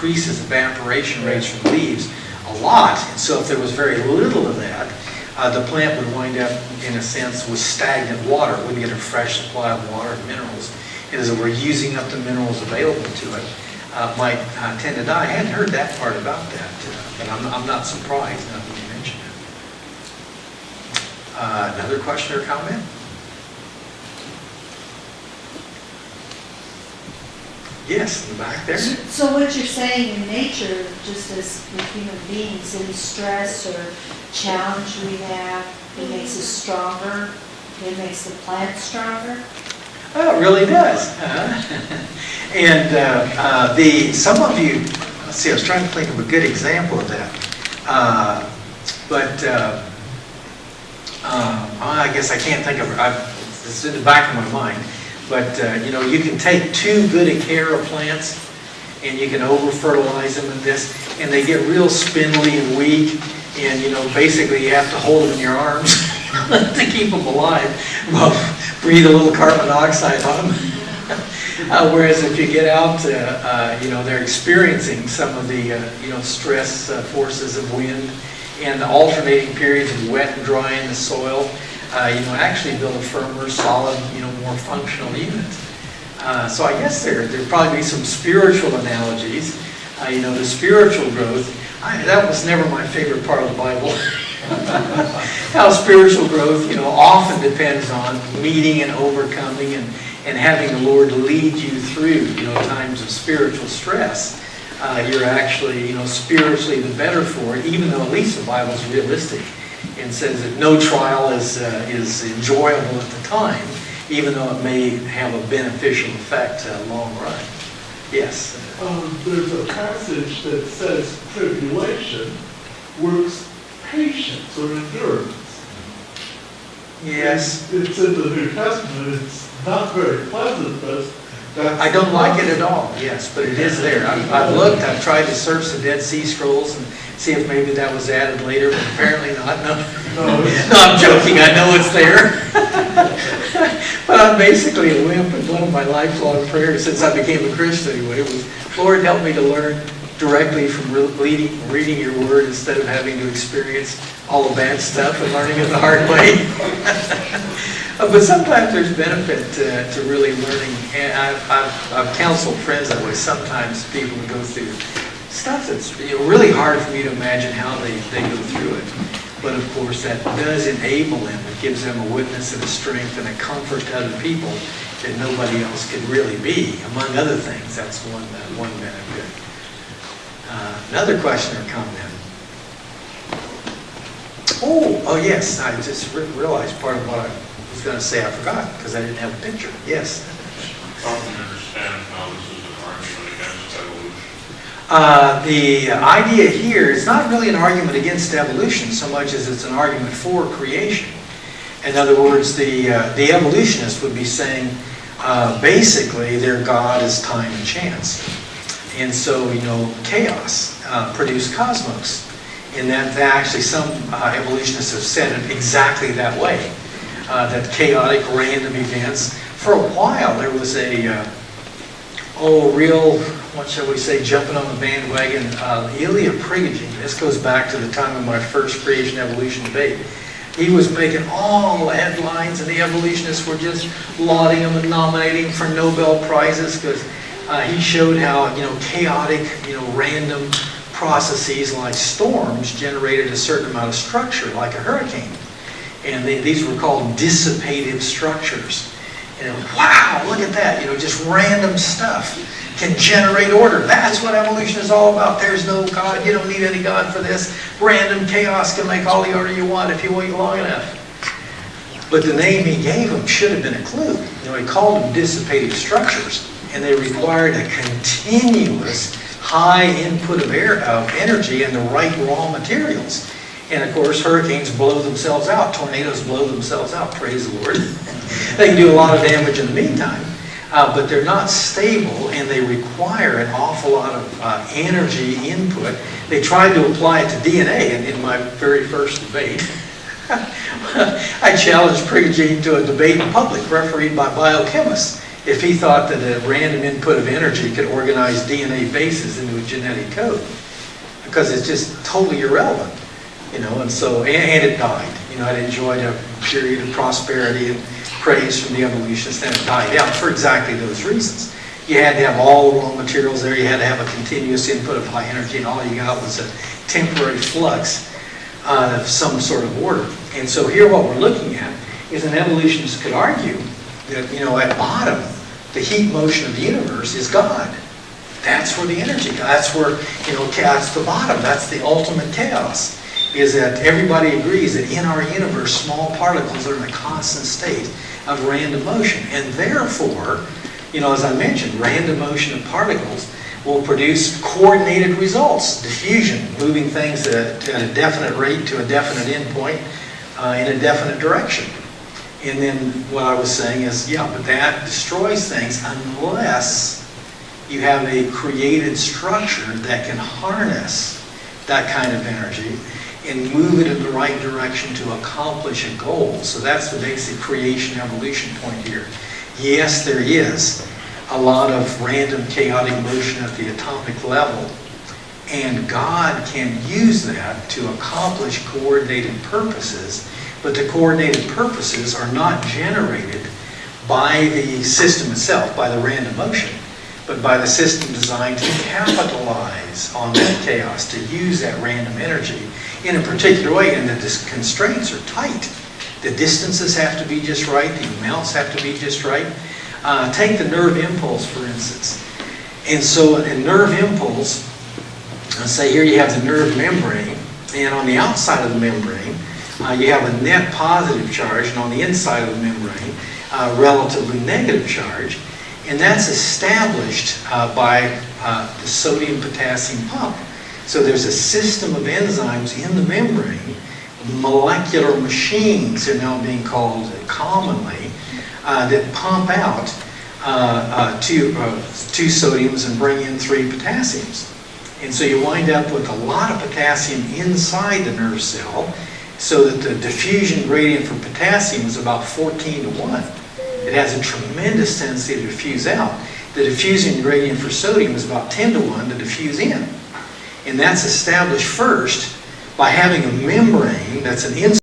increases evaporation rates from leaves a lot. And so if there was very little of that, the plant would wind up, in a sense, with stagnant water. It wouldn't get a fresh supply of water and minerals. And as it were using up the minerals available to it, might tend to die. I hadn't heard that part about that, but I'm not surprised now that you mentioned it. Another question or comment? Yes, in the back there. So what you're saying in nature, just as with human beings, any stress or challenge we have, it makes us stronger, it makes the plant stronger? Oh, it really does. And some of you, let's see, I was trying to think of a good example of that. I guess I can't think of it. It's in the back of my mind. But, you can take too good a care of plants and you can over-fertilize them and this, and they get real spindly and weak, and, basically you have to hold them in your arms to keep them alive. Well, breathe a little carbon dioxide on them. Whereas if you get out, they're experiencing some of the, stress forces of wind and the alternating periods of wet and dry in the soil. Actually build a firmer, solid, more functional unit. So I guess there'd probably be some spiritual analogies. The spiritual growth, that was never my favorite part of the Bible. How spiritual growth, often depends on meeting and overcoming and having the Lord lead you through, times of spiritual stress. You're actually, spiritually the better for it, even though at least the Bible's realistic and says that no trial is enjoyable at the time, even though it may have a beneficial effect long run. Yes? There's a passage that says tribulation works patience or endurance. Yes. It's in the New Testament. It's not very pleasant, but that's I don't like it at all, yes, but it is there. I've looked, I've tried to search the Dead Sea Scrolls and see if maybe that was added later, but apparently not. No, I'm joking, I know it's there. But I'm basically a wimp, and one of my lifelong prayers since I became a Christian anyway was, Lord, help me to learn directly from reading your word instead of having to experience all the bad stuff and learning it the hard way. But sometimes there's benefit to really learning. And I've counseled friends that way. Sometimes people go through stuff that's really hard for me to imagine how they go through it. But of course that does enable them. It gives them a witness and a strength and a comfort to other people that nobody else could really be. Among other things, that's one benefit. Another question or comment? Oh yes, I just realized part of what I was going to say I forgot because I didn't have a picture. Yes? Help me understand how this is an argument against evolution. The idea here is not really an argument against evolution so much as it's an argument for creation. In other words, the evolutionist would be saying basically their God is time and chance. And so, chaos produced cosmos. And that actually some evolutionists have said it exactly that way. That chaotic random events. For a while there was a real, what shall we say, jumping on the bandwagon. Ilya Prigogine, this goes back to the time of my first creation evolution debate. He was making all the headlines and the evolutionists were just lauding him and nominating him for Nobel Prizes because he showed how chaotic, random processes like storms generated a certain amount of structure like a hurricane. And these were called dissipative structures. And wow, look at that, just random stuff can generate order. That's what evolution is all about. There's no God, you don't need any God for this. Random chaos can make all the order you want if you wait long enough. But the name he gave them should have been a clue. He called them dissipative structures, and they required a continuous high input of energy and the right raw materials. And of course, hurricanes blow themselves out. Tornadoes blow themselves out, praise the Lord. They can do a lot of damage in the meantime. But they're not stable, and they require an awful lot of energy input. They tried to apply it to DNA, and in my very first debate, I challenged Prigogine to a debate in public, refereed by biochemists. if he thought that a random input of energy could organize DNA bases into a genetic code, because it's just totally irrelevant, you know. And so, and it died. You know, it enjoyed a period of prosperity and praise from the evolutionists, and it died out for exactly those reasons. You had to have all the raw materials there. You had to have a continuous input of high energy, and all you got was a temporary flux of some sort of order. And so here what we're looking at is an evolutionist could argue that, you know, at bottom, the heat motion of the universe is God. That's where the energy, that's where, you know, that's the bottom, that's the ultimate chaos, is that everybody agrees that in our universe, small particles are in a constant state of random motion. And therefore, you know, as I mentioned, random motion of particles will produce coordinated results. Diffusion, moving things at a definite rate to a definite endpoint in a definite direction. And then what I was saying is, yeah, but that destroys things unless you have a created structure that can harness that kind of energy and move it in the right direction to accomplish a goal. So that's the basic creation evolution point here. Yes, there is a lot of random chaotic motion at the atomic level, and God can use that to accomplish coordinated purposes, but the coordinated purposes are not generated by the system itself, by the random motion, but by the system designed to capitalize on that chaos, to use that random energy in a particular way, and the constraints are tight. The distances have to be just right, the amounts have to be just right. Take the nerve impulse, for instance. And so in nerve impulse, let's say here you have the nerve membrane, and on the outside of the membrane, you have a net positive charge, and on the inside of the membrane, relatively negative charge. And that's established by the sodium-potassium pump. So there's a system of enzymes in the membrane, molecular machines are now being called commonly, that pump out two sodiums and bring in 3 potassiums. And so you wind up with a lot of potassium inside the nerve cell, so that the diffusion gradient for potassium is about 14:1. It has a tremendous tendency to diffuse out. The diffusion gradient for sodium is about 10:1 to diffuse in. And that's established first by having a membrane that's an